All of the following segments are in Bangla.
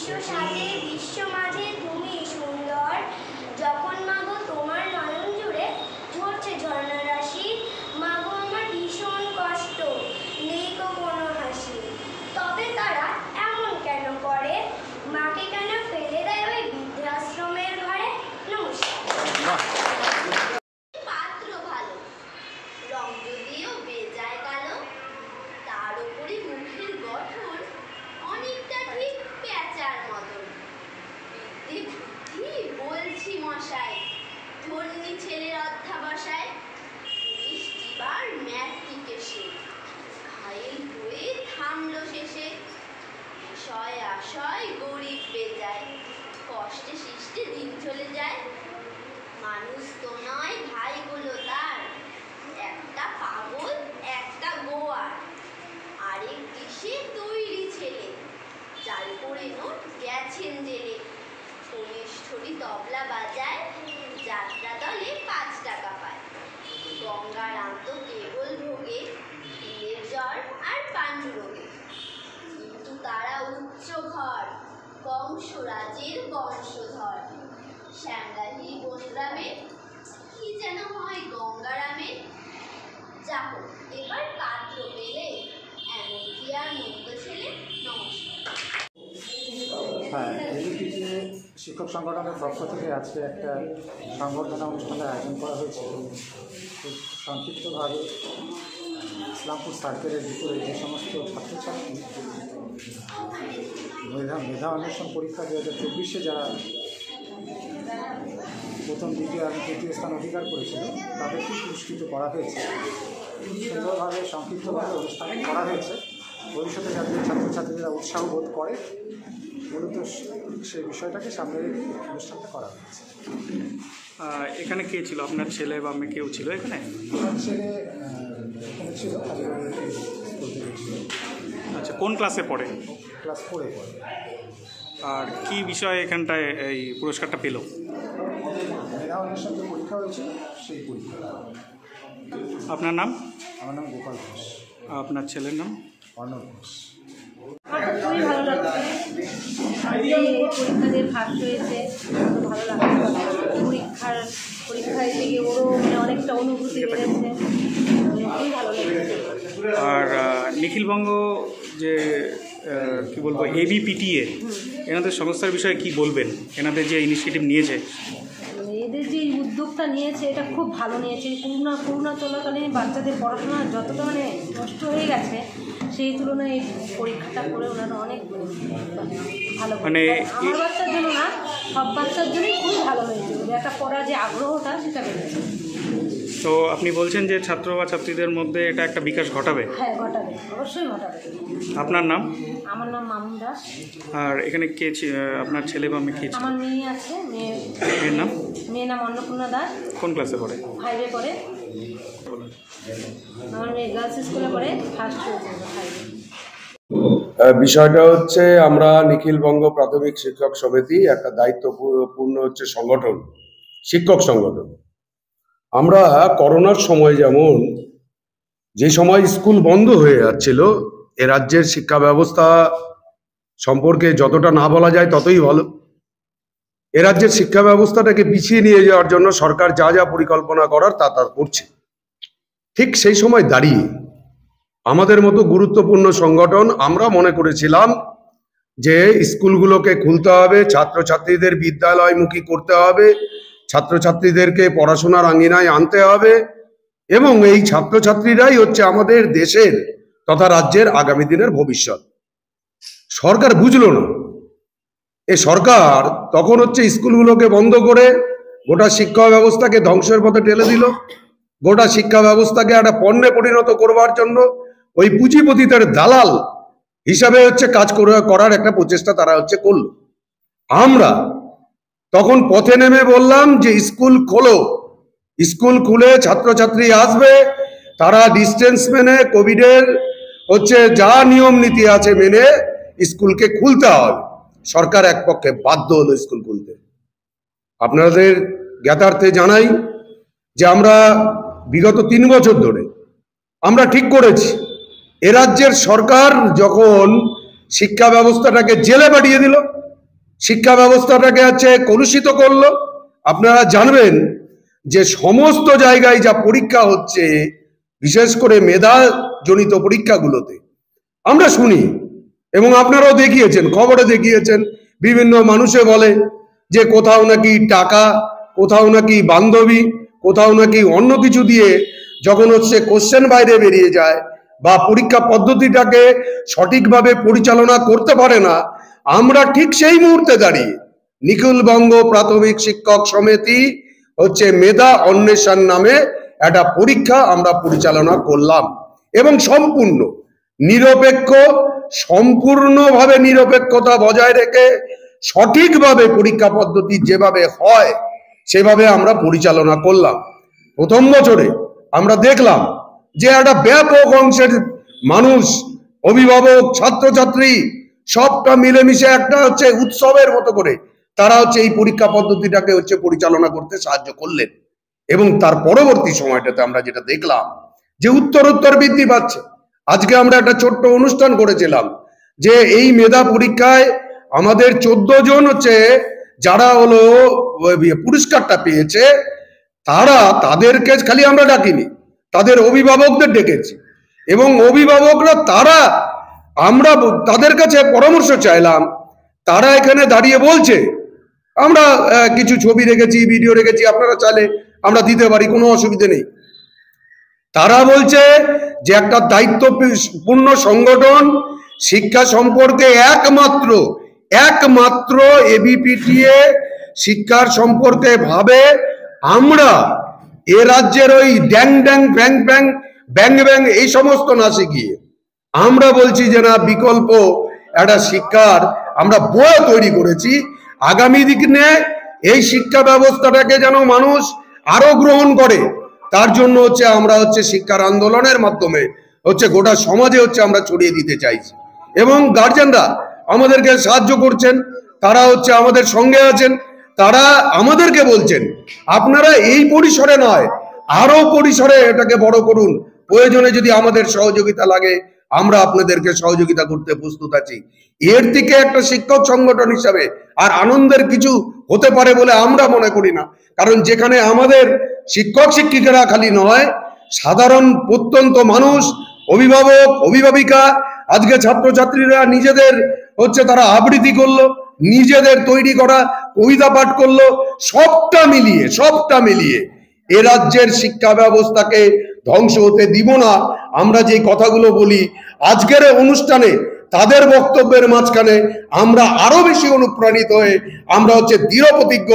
সাথে বিশ্ব মাঝে তুমি সুন্দর, যখন মাগো তোমার নয়ন জুড়ে ঝরছে ঝর্ণা রাশি, মাগো আমার ভীষণ কষ্ট, নেই গো কোনো হাসি। তবে তারা এমন কেন করে, মাকে কেন ফেলে দেয় ওই বৃদ্ধাশ্রমের ঘরে? নমস্কার। পাত্র ভালো, রং যদিও বেজায় কালো, তার উপরে মুখের গঠন অনেকটা ঠিক পেঁচার মতন। বিদ্যে বুদ্ধি বলছি মশাই, ধন্যী ছেলের অধ্যাবসায়, 20টি বার ম্যাট্রিকে সে ঘায়েল হয়ে থামলো শেষে। বিষয় আশয় গরিব বেজায়, কষ্টে সৃষ্টে দিন চলে যায়। মানুষ তো নয় ভাই বলো তার, একটা পাগল একটা গোয়ার, আরেকটি সে তৈরি ছেলে, চাল করে নোট গেছেন জেলে। কনিষ্ঠরি তবলা বাজায়, যাত্রা দলে 5 টাকা পায়। গঙ্গারাম তো কেবল ভোগে তিলের জ্বর আর পাণ্ডুরোগে, কিন্তু তারা উচ্চ ঘর, কংসরাজের বংশধর। শ্যামলাহি বনগ্রামে কি যেন হয় গঙ্গারামে। যাক এবার পাত্র পেলে, এমন কি আর মন্দ ছেলে? নমস্কার। হ্যাঁ, এবিপিটিএ শিক্ষক সংগঠনের পক্ষ থেকে আজকে একটা সংবর্ধনা অনুষ্ঠানের আয়োজন করা হয়েছে। খুব সংক্ষিপ্তভাবে ইসলামপুর সার্কেলের ভিতরে যে সমস্ত ছাত্রছাত্রী মেধা অন্বেষণ পরীক্ষা 2024 যারা প্রথম দ্বিতীয় এবং তৃতীয় স্থান অধিকার করেছিল তাদেরকে পুরস্কৃত করা হয়েছে। সুন্দরভাবে সংক্ষিপ্তভাবে অনুষ্ঠান করা হয়েছে। ভবিষ্যতে যাতে ছাত্রছাত্রীরা উৎসাহ বোধ করে, মূলত সেই বিষয়টাকে সামনে রেখে অনুষ্ঠানটা করা হয়েছে। এখানে কে ছিল? আপনার ছেলে বা মেয়ে কেউ ছিল এখানে? আমার ছেলে এখানে ছিল, স্কুল থেকে ছিল। আচ্ছা, কোন ক্লাসে পড়ে? ক্লাস 4-এ পড়ে। আর কি বিষয়ে এখানটায় এই পুরস্কারটা পেল? মেধা অন্বেষণ যে পরীক্ষা হয়েছিল সেই পরীক্ষা। আপনার নাম? আমার নাম গোপাল ঘোষ। আপনার ছেলের নাম? অর্ণব ঘোষ। আমার খুবই ভালো লাগছে, পরীক্ষা দিয়ে ফার্স্ট হয়েছে, ভালো লাগছে। পরীক্ষায় থেকে ওরও অনেকটা অনুভূতি বেড়েছে, খুবই ভালো লেগেছে। আর নিখিলবঙ্গ যে কি বলবো এবিপিটিএ, এনাদের সংস্থার বিষয়ে কি বলবেন? এনাদের যে ইনিশিয়েটিভ নিয়েছে, এদের যে উদ্যোগটা নিয়েছে এটা খুব ভালো নিয়েছে। করোনা চলাকালীন বাচ্চাদের পড়াশোনা যতটা নষ্ট হয়ে গেছে, সেই তুলনায় এই পরীক্ষাটা করে ওনারা অনেক ভালো। আমার বাচ্চার জন্য না, সব বাচ্চার জন্যই খুব ভালো হয়েছে। ওদের একটা পড়ার যে আগ্রহটা সেটা বেড়েছে। তো আপনি বলছেন যে ছাত্র বা ছাত্রীদের মধ্যে এটা একটা বিকাশ ঘটাবে? হ্যাঁ, ঘটাবে, অবশ্যই ঘটাবে। আপনার নাম? আমার নাম মামুন দাস। আর এখানে কে আপনার ছেলে বা মেয়ে কে? আমার মেয়ে আছে। মেয়ের নাম? মেয়ের নাম অন্নপূর্ণা দাস। কোন ক্লাসে পড়ে? 5-এ পড়ে। আমার মেয়ে গার্লস স্কুলে পড়ে, ফার্স্ট হয়েছে 5-এ। বিষয়টা হচ্ছে, আমরা নিখিলবঙ্গ প্রাথমিক শিক্ষক সমিতি একটা দায়িত্বপূর্ণ সংগঠন, শিক্ষক সংগঠন। আমরা করোনার সময় যেমন যে সময় স্কুল বন্ধ হয়ে যাচ্ছিল, এ রাজ্যের শিক্ষা ব্যবস্থা সম্পর্কে যতটা না বলা যায় ততই ভালো। এ রাজ্যের শিক্ষা ব্যবস্থাটাকে পিছিয়ে নিয়ে যাওয়ার জন্য সরকার যা যা পরিকল্পনা করার তা করছে। ঠিক সেই সময় দাঁড়িয়ে আমাদের মতো গুরুত্বপূর্ণ সংগঠন আমরা মনে করেছিলাম যে স্কুলগুলোকে খুলতে হবে, ছাত্রছাত্রীদের বিদ্যালয়মুখী করতে হবে, ছাত্রছাত্রীদেরকে পড়াশোনার আঙ্গিনায় আনতে হবে, এবং এই ছাত্রছাত্রীরাই হচ্ছে আমাদের দেশের তথা রাজ্যের আগামী দিনের ভবিষ্যৎ। সরকার বুঝলো না। এই সরকার তখন স্কুলগুলোকে বন্ধ করে গোটা শিক্ষা ব্যবস্থাকে ধ্বংসের পথে ঠেলে দিল। গোটা শিক্ষা ব্যবস্থাকে একটা পণ্যে পরিণত করবার জন্য ওই পুঁজিপতিদের দালাল হিসাবে কাজ করার একটা প্রচেষ্টা তারা করল। আমরা তখন পথে নেমে বললাম যে স্কুল খোলো, স্কুল খুলে ছাত্রছাত্রী আসবে, তারা ডিস্টেন্স মেনে কোভিডের যা নিয়ম নীতি আছে মেনে স্কুলকে খুলতে হবে। সরকার এক পক্ষে বাধ্য হলো স্কুল খুলতে। আপনাদের জ্ঞাতার্থে জানাই যে আমরা বিগত 3 বছর ধরে আমরা ঠিক করেছি, এ রাজ্যের সরকার যখন শিক্ষা ব্যবস্থাটাকে জেলে পাঠিয়ে দিল, শিক্ষা ব্যবস্থাটাকে হচ্ছে কলুষিত করলো। আপনারা জানবেন যে সমস্ত জায়গায় যা পরীক্ষা হচ্ছে, বিশেষ করে মেধাজনিত পরীক্ষাগুলোতে আমরা শুনি, এবং আপনারাও দেখিয়েছেন, খবরে দেখিয়েছেন, বিভিন্ন মানুষে বলে যে কোথাও নাকি টাকা, কোথাও নাকি বান্ধবী, কোথাও নাকি অন্য কিছু দিয়ে যখন হচ্ছে কোশ্চেন বাইরে বেরিয়ে যায় বা পরীক্ষা পদ্ধতিটাকে সঠিকভাবে পরিচালনা করতে পারে না, আমরা ঠিক সেই মুহূর্তে দাঁড়িয়ে নিখিল বঙ্গ প্রাথমিক শিক্ষক সমিতি হচ্ছে মেধা অন্বেষণ নামে একটা পরীক্ষা আমরা পরিচালনা করলাম, এবং সম্পূর্ণ নিরপেক্ষ, সম্পূর্ণভাবে নিরপেক্ষতা বজায় রেখে সঠিকভাবে পরীক্ষা পদ্ধতি যেভাবে হয় সেভাবে আমরা পরিচালনা করলাম। প্রথম বছরে আমরা দেখলাম যে একটা ব্যাপক অংশের মানুষ, অভিভাবক, ছাত্রছাত্রী সবটা মিলেমিশে একটা হচ্ছে উৎসবের মতো করে তারা হচ্ছে এই পরীক্ষা পদ্ধতিটাকে হচ্ছে পরিচালনা করতে সাহায্য করলেন। এবং তার পরবর্তী সময়টাতে আমরা যেটা দেখলাম যে উত্তরোত্তর বৃদ্ধি পাচ্ছে। আজকে আমরা একটা ছোট্ট অনুষ্ঠান করেছিলাম যে এই মেধা পরীক্ষায় আমাদের 14 জন হচ্ছে যারা হলো পুরস্কারটা পেয়েছে, তাদেরকে খালি আমরা ডাকিনি, তাদের অভিভাবকদের ডেকেছি, এবং অভিভাবকরা আমরা তাদের কাছে পরামর্শ চাইলাম। তারা এখানে দাঁড়িয়ে বলছে, আমরা কিছু ছবি রেখেছি, ভিডিও রেখেছি, আপনারা চাইলে আমরা দিতে পারি, কোনো অসুবিধা নেই। তারা বলছে যে একটা দায়িত্বপূর্ণ সংগঠন শিক্ষা সম্পর্কে একমাত্র এবিপিটিএ শিক্ষার সম্পর্কে ভাবে। আমরা এ রাজ্যের ওই ড্যাং ড্যাং ব্যাং ব্যাং ব্যাং ব্যাং এই সমস্ত না শিখিয়ে আমরা বলছি যে না, বিকল্প একটা শিক্ষার আমরা বই তৈরি করেছি। আগামী দিনে এই শিক্ষা ব্যবস্থাটাকে যেন মানুষ আরো গ্রহণ করে, তার জন্য হচ্ছে আমরা হচ্ছে শিক্ষার আন্দোলনের মাধ্যমে হচ্ছে গোটা সমাজে হচ্ছে আমরা ছড়িয়ে দিতে চাইছি। এবং গার্জেনরা আমাদেরকে সাহায্য করছেন, তারা হচ্ছে আমাদের সঙ্গে আছেন, তারা আমাদেরকে বলছেন আপনারা এই পরিসরে নয়, আরো পরিসরে এটাকে বড় করুন, প্রয়োজনে যদি আমাদের সহযোগিতা লাগে আমরা আপনাদেরকে সহযোগিতা করতে প্রস্তুত আছি। এর থেকে একটা শিক্ষক সংগঠন হিসাবে আর আনন্দের কিছু হতে পারে বলে আমরা মনে করি না। কারণ যেখানে আমাদের শিক্ষক শিক্ষিকারা খালি নয়, সাধারণ প্রত্যন্ত মানুষ, অভিভাবক, অভিভাবিকা, আজকে ছাত্রছাত্রীরা নিজেদের হচ্ছে তারা আবৃত্তি করলো, নিজেদের তৈরি করা কবিতা পাঠ করলো, সবটা মিলিয়ে এ রাজ্যের শিক্ষা ব্যবস্থাকে ধ্বংস হতে দিব না। আমরা যে কথাগুলো বলি আজকের অনুষ্ঠানে, তাদের বক্তব্যের মাঝখানে আমরা আরো বেশি অনুপ্রাণিত হয়ে আমরা হচ্ছে দৃঢ় প্রতিজ্ঞ,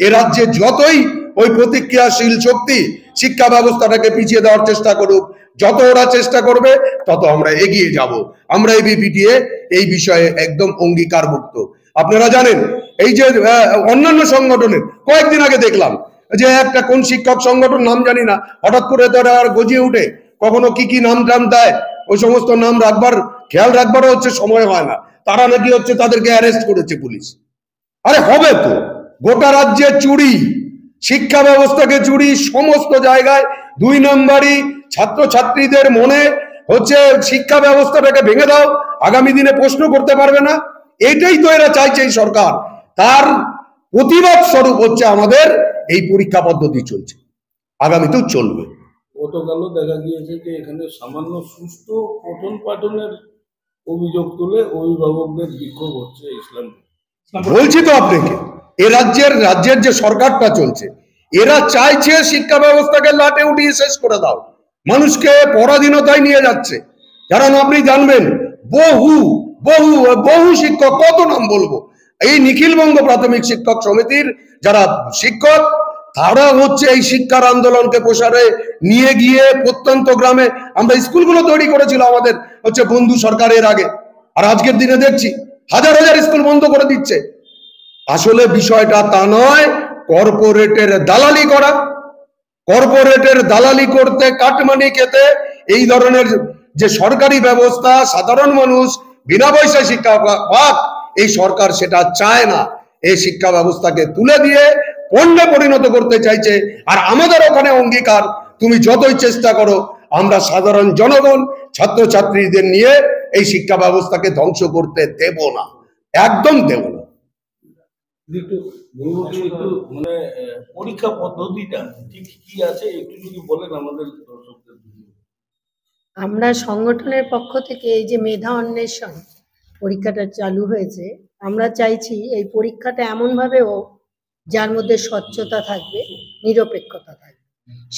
এ রাজ্যে যতই ওই প্রতিক্রিয়াশীল শক্তি শিক্ষা ব্যবস্থাটাকে পিছিয়ে দেওয়ার চেষ্টা করুক, যত ওরা চেষ্টা করবে তত আমরা এগিয়ে যাব। আমরা এবিপিটিএ এই বিষয়ে একদম অঙ্গীকারভুক্ত। আপনারা জানেন এই যে অন্যান্য সংগঠনের কয়েকদিন আগে দেখলাম যে একটা কোন শিক্ষক সংগঠন, নাম জানি না, হঠাৎ করে তারা আর গজিয়ে উঠে কখনো কি নাম টাম দেয়, ওই সমস্ত নাম খেয়াল রাখবারও হচ্ছে সময় হয় না। তারা নাকি হচ্ছে তাদেরকে অ্যারেস্ট করেছে পুলিশ। আরে হবে তো, গোটা রাজ্যে চুরি, শিক্ষা ব্যবস্থাকে চুরি, সমস্ত জায়গায় 2 নম্বরই, ছাত্রছাত্রীদের মনে হচ্ছে শিক্ষা ব্যবস্থাটাকে ভেঙে দাও, আগামী দিনে প্রশ্ন করতে পারবে না। এটাই তো এরা চাইছে এই সরকার। তার প্রতিবাদ স্বরূপ হচ্ছে আমাদের এই পরীক্ষা পদ্ধতি চলছে, আগামীতেও চলবে। গতকালও দেখা গিয়েছে যে এখানে সামান্য সুষ্ঠু পঠন পাঠনের অভিযোগ তুলে অভিভাবকদের বিক্ষোভ হচ্ছে ইসলাম। বলছি তো আপনাকে, এ রাজ্যের যে সরকারটা চলছে, এরা চাইছে শিক্ষা ব্যবস্থাকে লাটে উঠিয়ে শেষ করে দাও, মানুষকে পরাধীনতায় নিয়ে যাচ্ছে। কারণ আপনি জানবেন বহু বহু বহু শিক্ষক, কত নাম বলবো, এই নিখিল বঙ্গ প্রাথমিক শিক্ষক সমিতির যারা শিক্ষক, তারা হচ্ছে এই শিক্ষার আন্দোলনকে প্রসারে নিয়ে গিয়ে প্রত্যন্ত গ্রামে, আমরা স্কুলগুলো তৈরি করেছিল আমাদের হচ্ছে বন্ধু সরকারের আগে, আর আজকের দিনে দেখছি হাজার হাজার স্কুল বন্ধ করে দিচ্ছে। আসলে বিষয়টা তা নয়, কর্পোরেটের দালালি করতে, কাটমানি খেতে এই ধরনের যে সরকারি ব্যবস্থা, সাধারণ মানুষ বিনা পয়সায় শিক্ষা পাক, এই সরকার সেটা চায় না। এই শিক্ষা ব্যবস্থাকে তুলে দিয়ে পণ্যে পরিণত করতে চাইছে। আর আমাদের ওখানে অঙ্গীকার, তুমি যতই চেষ্টা করো, আমরা সাধারণ জনগণ, ছাত্রছাত্রীদের নিয়ে এই শিক্ষা ব্যবস্থাকে ধ্বংস করতে দেব না, একদম দেব না। একটু বলবো কি একটু মানে পরীক্ষা পদ্ধতিটা ঠিক কি আছে একটু যদি বলেন আমাদের দর্শকদের। আমরা সংগঠনের পক্ষ থেকে এই যে মেধা অন্বেষণ পরীক্ষাটা চালু হয়েছে, আমরা চাইছি এই পরীক্ষাটা এমনভাবে হোক যার মধ্যে স্বচ্ছতা থাকবে, নিরপেক্ষতা থাকবে।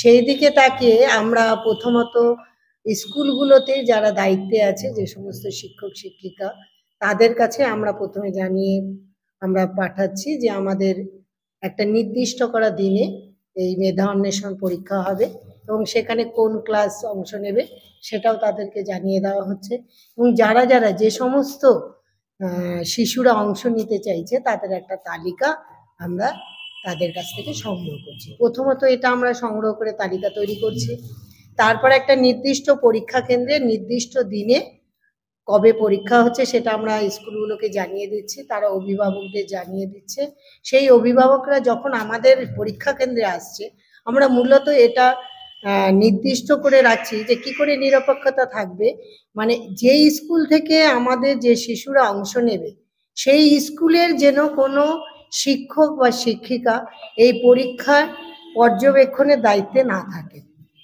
সেই দিকে তাকিয়ে আমরা প্রথমত স্কুলগুলোতে যারা দায়িত্বে আছে, যে সমস্ত শিক্ষক শিক্ষিকা, তাদের কাছে আমরা প্রথমে জানিয়ে আমরা পাঠাচ্ছি যে আমাদের একটা নির্দিষ্ট করা দিনে এই মেধা অন্বেষণ পরীক্ষা হবে এবং সেখানে কোন ক্লাস অংশ নেবে সেটাও তাদেরকে জানিয়ে দেওয়া হচ্ছে। এবং যারা যারা যে সমস্ত শিশুরা অংশ নিতে চাইছে তাদের একটা তালিকা আমরা তাদের কাছ থেকে সংগ্রহ করছি। প্রথমত এটা আমরা সংগ্রহ করে তালিকা তৈরি করছি, তারপর একটা নির্দিষ্ট পরীক্ষা কেন্দ্রে নির্দিষ্ট দিনে কবে পরীক্ষা হচ্ছে সেটা আমরা স্কুলগুলোকে জানিয়ে দিচ্ছি, তারা অভিভাবকদের জানিয়ে দিচ্ছে। সেই অভিভাবকরা যখন আমাদের পরীক্ষা কেন্দ্রে আসছে, আমরা মূলত এটা নির্দিষ্ট করে রাখছি যে কি করে নিরপেক্ষতা থাকবে, মানে যেই স্কুল থেকে আমাদের যে শিশুরা অংশ নেবে সেই স্কুলের যেন কোনো শিক্ষক বা শিক্ষিকা এই পরীক্ষার পর্যবেক্ষণের দায়িত্বে না থাকে।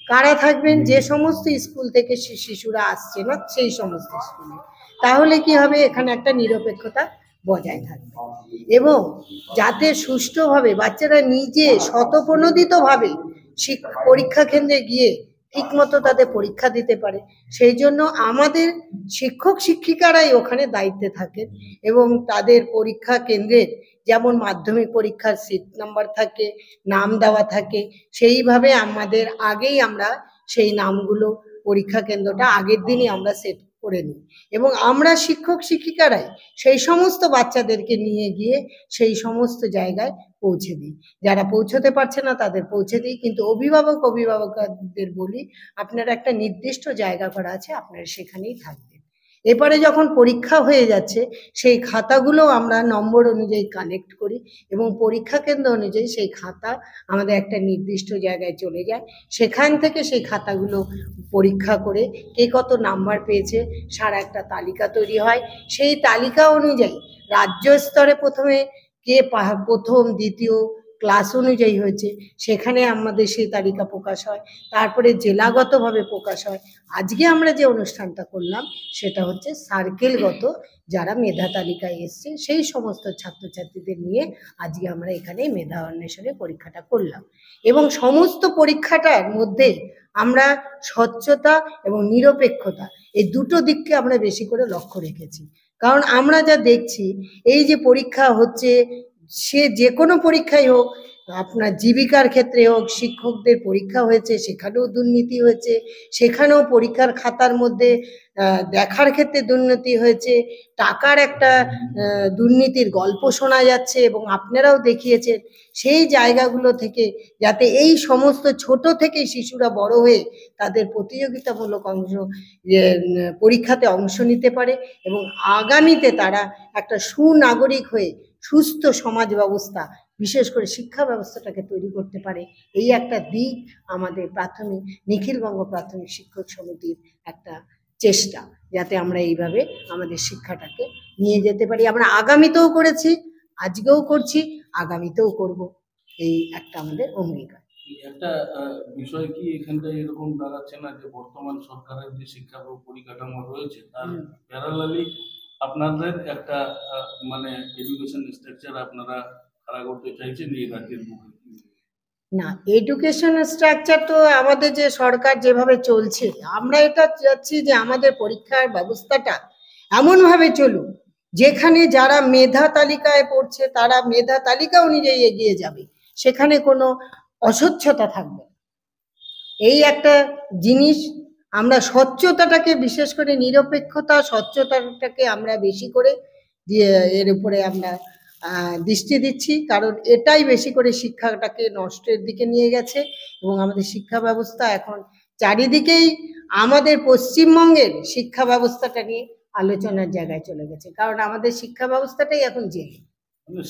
কারা থাকবেন? যে সমস্ত স্কুল থেকে শিশুরা আসছে না সেই সমস্ত স্কুলে। তাহলে কি হবে, এখানে একটা নিরপেক্ষতা বজায় থাকবে এবং যাতে সুষ্ঠুভাবে বাচ্চারা নিজে স্বতঃপ্রণোদিতভাবে পরীক্ষা কেন্দ্রে গিয়ে ঠিকমতো তাদের পরীক্ষা দিতে পারে, সেই জন্য আমাদের শিক্ষক শিক্ষিকারাই ওখানে দায়িত্বে থাকেন এবং তাদের পরীক্ষা কেন্দ্রের যেমন মাধ্যমিক পরীক্ষার সিট নাম্বার থাকে, নাম দেওয়া থাকে, সেইভাবে আমাদের আগেই আমরা সেই নামগুলো পরীক্ষা কেন্দ্রটা আগের দিনই আমরা সেট করে নিই এবং আমরা শিক্ষক শিক্ষিকারাই সেই সমস্ত বাচ্চাদেরকে নিয়ে গিয়ে সেই সমস্ত জায়গায় পৌঁছে দিই। যারা পৌঁছতে পারছে না তাদের পৌঁছে দিই, কিন্তু অভিভাবকদের বলি আপনারা একটা নির্দিষ্ট জায়গা করা আছে, আপনারা সেখানেই থাকবেন। এবারে যখন পরীক্ষা হয়ে যাচ্ছে সেই খাতাগুলো আমরা নম্বর অনুযায়ী কালেক্ট করি এবং পরীক্ষা কেন্দ্র অনুযায়ী সেই খাতা আমাদের একটা নির্দিষ্ট জায়গায় চলে যায়। সেখান থেকে সেই খাতাগুলো পরীক্ষা করে কে কত নাম্বার পেয়েছে সারা একটা তালিকা তৈরি হয়। সেই তালিকা অনুযায়ী রাজ্য স্তরে প্রথমে কে প্রথম দ্বিতীয় ক্লাস অনুযায়ী হয়েছে সেখানে আমাদের সেই তালিকা প্রকাশ হয়, তারপরে জেলাগতভাবে প্রকাশ হয়। আজকে আমরা যে অনুষ্ঠানটা করলাম সেটা হচ্ছে সার্কেলগত যারা মেধা তালিকায় এসছে সেই সমস্ত ছাত্রছাত্রীদের নিয়ে আজকে আমরা এখানে মেধা অন্বেষণে পরীক্ষাটা করলাম এবং সমস্ত পরীক্ষাটার মধ্যে আমরা স্বচ্ছতা এবং নিরপেক্ষতা এই দুটো দিককে আমরা বেশি করে লক্ষ্য রেখেছি। কারণ আমরা যা দেখছি এই যে পরীক্ষা হচ্ছে, সে যে কোনো পরীক্ষাই হোক, আপনার জীবিকার ক্ষেত্রে হোক, শিক্ষকদের পরীক্ষা হয়েছে সেখানেও দুর্নীতি হয়েছে, সেখানেও পরীক্ষার খাতার মধ্যে দেখার ক্ষেত্রে দুর্নীতি হয়েছে, টাকার একটা দুর্নীতির গল্প শোনা যাচ্ছে এবং আপনারাও দেখিয়েছেন। সেই জায়গাগুলো থেকে যাতে এই সমস্ত ছোট থেকে শিশুরা বড় হয়ে তাদের প্রতিযোগিতামূলক পরীক্ষাতে অংশ নিতে পারে এবং আগামীতে তারা একটা সুনাগরিক হয়ে সুস্থ সমাজ ব্যবস্থা, বিশেষ করে শিক্ষা ব্যবস্থাটাকে তৈরি করতে পারে, এই একটা দিক আমাদের নিখিলবঙ্গ প্রাথমিক শিক্ষক সমিতির একটা চেষ্টা, যাতে আমরা এইভাবে আমাদের শিক্ষাটাকে নিয়ে যেতে পারি। আমরা আগামীতেও করেছি, আজকেও করছি, আগামীতেও করব, এই একটা আমাদের অঙ্গীকার। একটা বিষয় কি এখানটায় এরকম দাঁড়াচ্ছে না যে বর্তমান সরকারের যে শিক্ষা পরিকাঠামো রয়েছে তার প্যারালালি আপনাদের একটা মানে এডুকেশন স্ট্রাকচার আপনারা খাড়া করতে চাইছেন এই রাজ্যের বুকে? না, এডুকেশন স্ট্রাকচার তো আমাদের যে সরকার যেভাবে চলছে, আমরা এটা চাচ্ছি যে আমাদের পরীক্ষার ব্যবস্থাটা এমনভাবে চলুক যেখানে যারা মেধা তালিকায় পড়ছে তারা মেধা তালিকা অনুযায়ী এগিয়ে যাবে, সেখানে কোনো অস্বচ্ছতা থাকবে। এই একটা জিনিস আমরা স্বচ্ছতাটাকে, বিশেষ করে নিরপেক্ষতা স্বচ্ছতাটাকে আমরা বেশি করে এর উপরে আমরা দৃষ্টি দিচ্ছি, কারণ এটাই বেশি করে শিক্ষাটাকে নষ্টের দিকে নিয়ে গেছে এবং আমাদের শিক্ষা ব্যবস্থা এখন চারিদিকেই আমাদের পশ্চিমবঙ্গের শিক্ষা ব্যবস্থাটা নিয়ে আলোচনার জায়গায় চলে গেছে, কারণ আমাদের শিক্ষা ব্যবস্থাটাই এখন জেলে,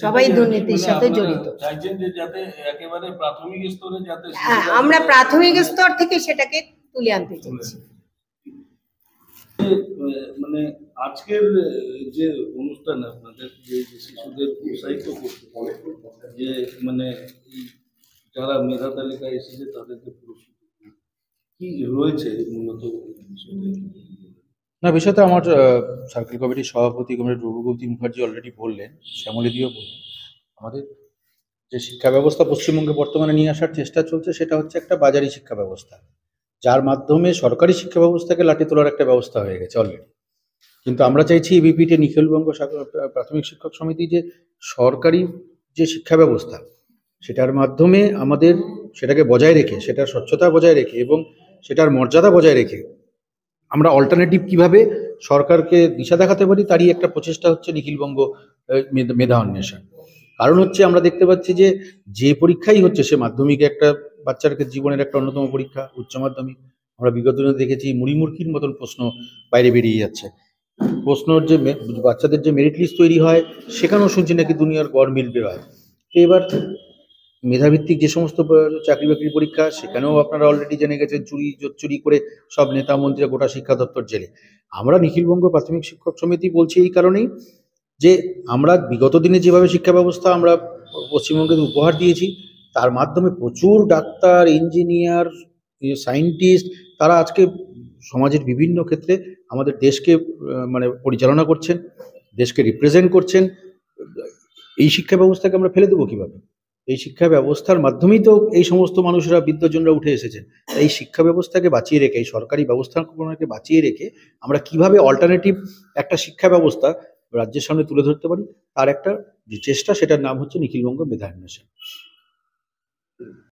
সবাই দুর্নীতির সাথে জড়িত। চাইছেন যে যাতে একেবারে প্রাথমিক স্তরে যাতে, হ্যাঁ, আমরা প্রাথমিক স্তর থেকে সেটাকে তুলে আনতে চাইছি। মানে আজকের যে অনুষ্ঠান আপনাদের যে শিশুদের উৎসাহিত করতে যে মানে এই যারা মেধা তালিকায় এসেছে তাদেরকে পুরস্কৃত কি রয়েছে মূলত বিষয়টা? না, বিষয়টা আমার সার্কেল কমিটির সভাপতি কমরেড রঘুপতি মুখার্জি অলরেডি বললেন, শ্যামলীদিও বললেন। আমাদের যে শিক্ষা ব্যবস্থা পশ্চিমবঙ্গে বর্তমানে নিয়ে আসার চেষ্টা চলছে সেটা হচ্ছে একটা বাজারি শিক্ষা ব্যবস্থা, যার মাধ্যমে সরকারি শিক্ষা ব্যবস্থাকে লাঠি তোলার একটা ব্যবস্থা হয়ে গেছে অলরেডি। কিন্তু আমরা চাইছি এবিপিটি নিখিলবঙ্গ প্রাথমিক শিক্ষক সমিতি যে সরকারি যে শিক্ষা ব্যবস্থা সেটার মাধ্যমে আমাদের সেটাকে বজায় রেখে, সেটার স্বচ্ছতা বজায় রেখে এবং সেটার মর্যাদা বজায় রেখে আমরা অল্টারনেটিভ কিভাবে সরকারকে দিশা দেখাতে পারি তারই একটা প্রচেষ্টা হচ্ছে নিখিলবঙ্গ মেধা অন্বেষণ। কারণ হচ্ছে আমরা দেখতে পাচ্ছি যে পরীক্ষাই হচ্ছে সে মাধ্যমিকে একটা বাচ্চার জীবনের একটা অন্যতম পরীক্ষা, উচ্চ মাধ্যমিক। আমরা বিগত দিনে দেখেছি মুড়িমুড়কির মতন প্রশ্ন বাইরে বেরিয়ে যাচ্ছে। প্রশ্নর যে বাচ্চাদের যে মেরিট লিস্ট তৈরি হয় সেখানেও শুনছি নাকি দুনিয়ার গড় মিল বেরোয়। তো এবার মেধাভিত্তিক যে সমস্ত চাকরি বাকরির পরীক্ষা সেখানেও আপনারা অলরেডি জেনে গেছেন চুরি করে সব নেতা মন্ত্রীরা গোটা শিক্ষা দপ্তর জেলে। আমরা নিখিলবঙ্গ প্রাথমিক শিক্ষক সমিতি বলছি এই কারণেই যে আমরা বিগত দিনে যেভাবে শিক্ষা ব্যবস্থা আমরা পশ্চিমবঙ্গে উপহার দিয়েছি তার মাধ্যমে প্রচুর ডাক্তার, ইঞ্জিনিয়ার, সায়েন্টিস্ট তারা আজকে সমাজের বিভিন্ন ক্ষেত্রে আমাদের দেশকে মানে পরিচালনা করছেন, দেশকে রিপ্রেজেন্ট করছেন। এই শিক্ষা ব্যবস্থাকে আমরা ফেলে দেবো কিভাবে? এই শিক্ষা ব্যবস্থার মাধ্যমেই তো এই সমস্ত মানুষরা বিদ্বজনরা উঠে এসেছেন। এই শিক্ষা ব্যবস্থাকে বাঁচিয়ে রেখে, এই সরকারি ব্যবস্থাপনাকে বাঁচিয়ে রেখে আমরা কিভাবে অল্টারনেটিভ একটা শিক্ষা ব্যবস্থা রাজ্যের সামনে তুলে ধরতে পারি তার একটা যে চেষ্টা, সেটার নাম হচ্ছে নিখিলবঙ্গ মেধা অন্বেষণ।